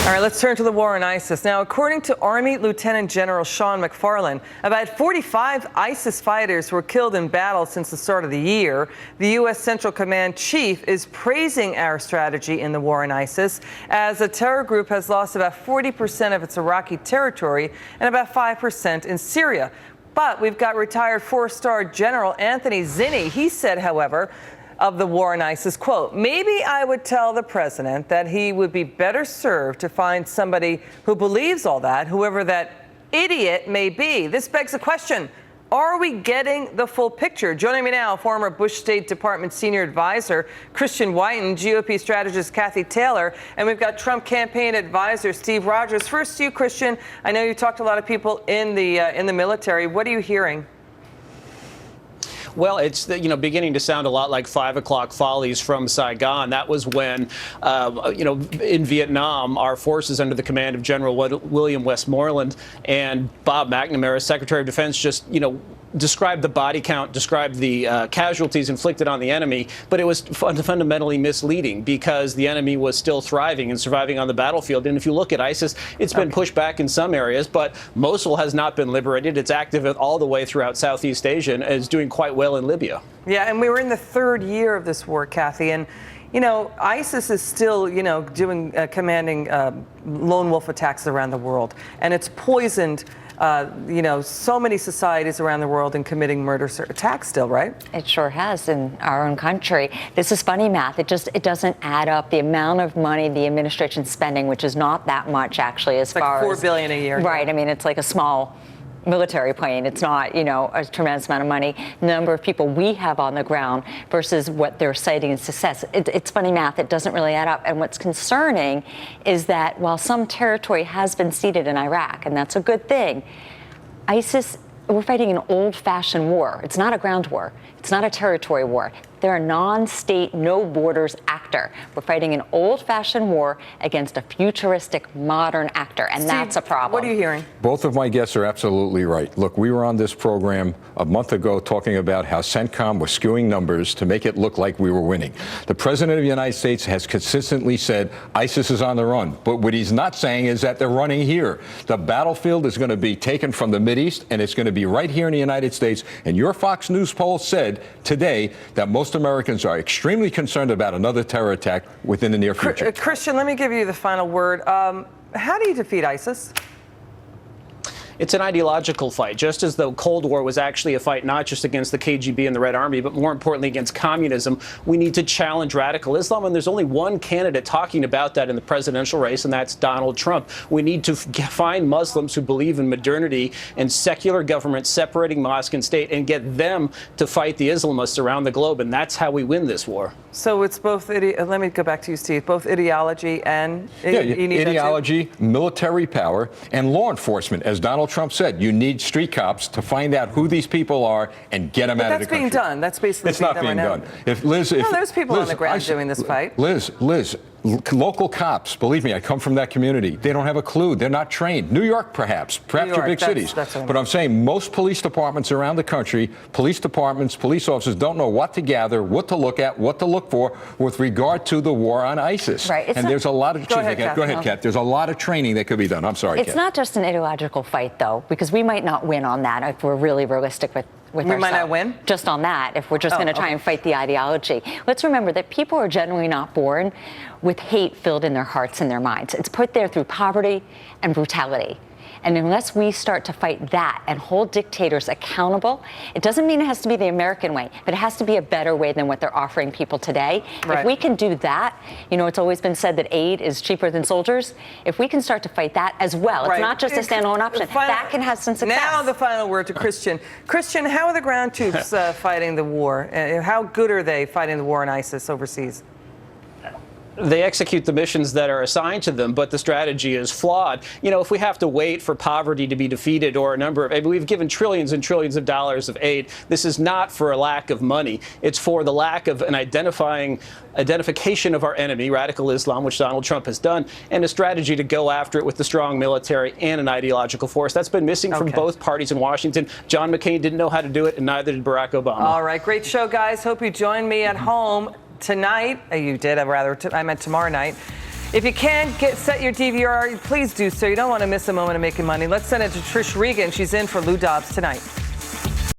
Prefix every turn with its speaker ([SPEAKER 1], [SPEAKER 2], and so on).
[SPEAKER 1] All right, let's turn to the war on ISIS. Now, according to Army Lieutenant General Sean McFarlane, about 45 ISIS fighters were killed in battle since the start of the year. The U.S. Central Command chief is praising our strategy in the war on ISIS, as the terror group has lost about 40% of its Iraqi territory and about 5% in Syria. But we've got retired four-star General Anthony Zinni. He said, however, of the war on ISIS, quote, "Maybe I would tell the president that he would be better served to find somebody who believes all that, whoever that idiot may be." This begs the question, are we getting the full picture? Joining me now, former Bush State Department senior advisor Christian Whiten, GOP strategist Kathy Taylor, and we've got Trump campaign advisor Steve Rogers. First to you, Christian. I know you talked to a lot of people in the military. What are you hearing?
[SPEAKER 2] Well, it's beginning to sound a lot like 5 o'clock follies from Saigon. That was when, in Vietnam, our forces under the command of General William Westmoreland and Bob McNamara, Secretary of Defense, just, described the body count, described the casualties inflicted on the enemy, but it was fundamentally misleading because the enemy was still thriving and surviving on the battlefield. And if you look at ISIS, it's been pushed back in some areas, but Mosul has not been liberated. It's active all the way throughout Southeast Asia and is doing quite well in Libya. Yeah,
[SPEAKER 1] and we were in the third year of this war, Kathy, and ISIS is still, doing commanding lone wolf attacks around the world, and it's poisoned so many societies around the world and committing murder attacks still, right?
[SPEAKER 3] It sure has in our own country. This is funny math. It doesn't add up. The amount of money the administration's spending, which is not that much actually, as far as
[SPEAKER 1] $4 billion a year.
[SPEAKER 3] Right. I mean, it's like a small military plane. It's not, a tremendous amount of money. The number of people we have on the ground versus what they're citing as success. It's funny math. It doesn't really add up. And what's concerning is that while some territory has been ceded in Iraq, and that's a good thing, ISIS, we're fighting an old-fashioned war. It's not a ground war. It's not a territory war. They're a non-state, no-borders actor. We're fighting an old-fashioned war against a futuristic, modern actor, and Steve, that's a problem.
[SPEAKER 1] What are you hearing?
[SPEAKER 4] Both of my guests are absolutely right. Look, we were on this program a month ago talking about how CENTCOM was skewing numbers to make it look like we were winning. The President of the United States has consistently said ISIS is on the run, but what he's not saying is that they're running here. The battlefield is going to be taken from the Mideast, and it's going to be right here in the United States. And your Fox News poll said today that most Americans are extremely concerned about another terror attack within the near future.
[SPEAKER 1] Christian, let me give you the final word. How do you defeat ISIS?
[SPEAKER 2] It's an ideological fight, just as the Cold War was actually a fight not just against the KGB and the Red Army, but more importantly against communism. We need to challenge radical Islam, and there's only one candidate talking about that in the presidential race, and that's Donald Trump. We need to find Muslims who believe in modernity and secular government separating mosque and state and get them to fight the Islamists around the globe, and that's how we win this war.
[SPEAKER 1] So it's both, let me go back to you, Steve, both ideology and
[SPEAKER 4] ideology, military power, and law enforcement. As Donald Trump said, you need street cops to find out who these people are and get them out of the country.
[SPEAKER 1] That's being done. That's basically
[SPEAKER 4] it's not being done.
[SPEAKER 1] There's people on the ground doing this fight.
[SPEAKER 4] Liz, local cops, believe me, I come from that community. They don't have a clue. They're not trained. New York, perhaps your big cities. But I'm saying most police departments around the country, police departments, police officers don't know what to gather, what to look at, what to look for with regard to the war on ISIS.
[SPEAKER 3] Right.
[SPEAKER 4] And there's a lot of
[SPEAKER 1] Go ahead,
[SPEAKER 4] Kat. There's a lot of training that could be done. I'm sorry,
[SPEAKER 3] It's not just an ideological fight, though, because we might not win on that if we're really realistic with ourselves.
[SPEAKER 1] We might not win?
[SPEAKER 3] Just on that, if we're just going to try and fight the ideology. Let's remember that people are generally not born with hate filled in their hearts and their minds. It's put there through poverty and brutality. And unless we start to fight that and hold dictators accountable, it doesn't mean it has to be the American way, but it has to be a better way than what they're offering people today. Right. If we can do that, it's always been said that aid is cheaper than soldiers. If we can start to fight that as well, it's not just a standalone option. That can have some success.
[SPEAKER 1] Now the final word to Christian. Christian, how are the ground troops fighting the war? How good are they fighting the war on ISIS overseas?
[SPEAKER 2] They execute the missions that are assigned to them, but the strategy is flawed. If we have to wait for poverty to be defeated or we've given trillions and trillions of dollars of aid, this is not for a lack of money. It's for the lack of an identification of our enemy, radical Islam, which Donald Trump has done, and a strategy to go after it with the strong military and an ideological force. That's been missing from both parties in Washington. John McCain didn't know how to do it, and neither did Barack Obama.
[SPEAKER 1] All right, great show, guys. Hope you join me at home tonight. You did, I meant tomorrow night. If you can set your DVR, please do so. You don't want to miss a moment of making money. Let's send it to Trish Regan. She's in for Lou Dobbs tonight.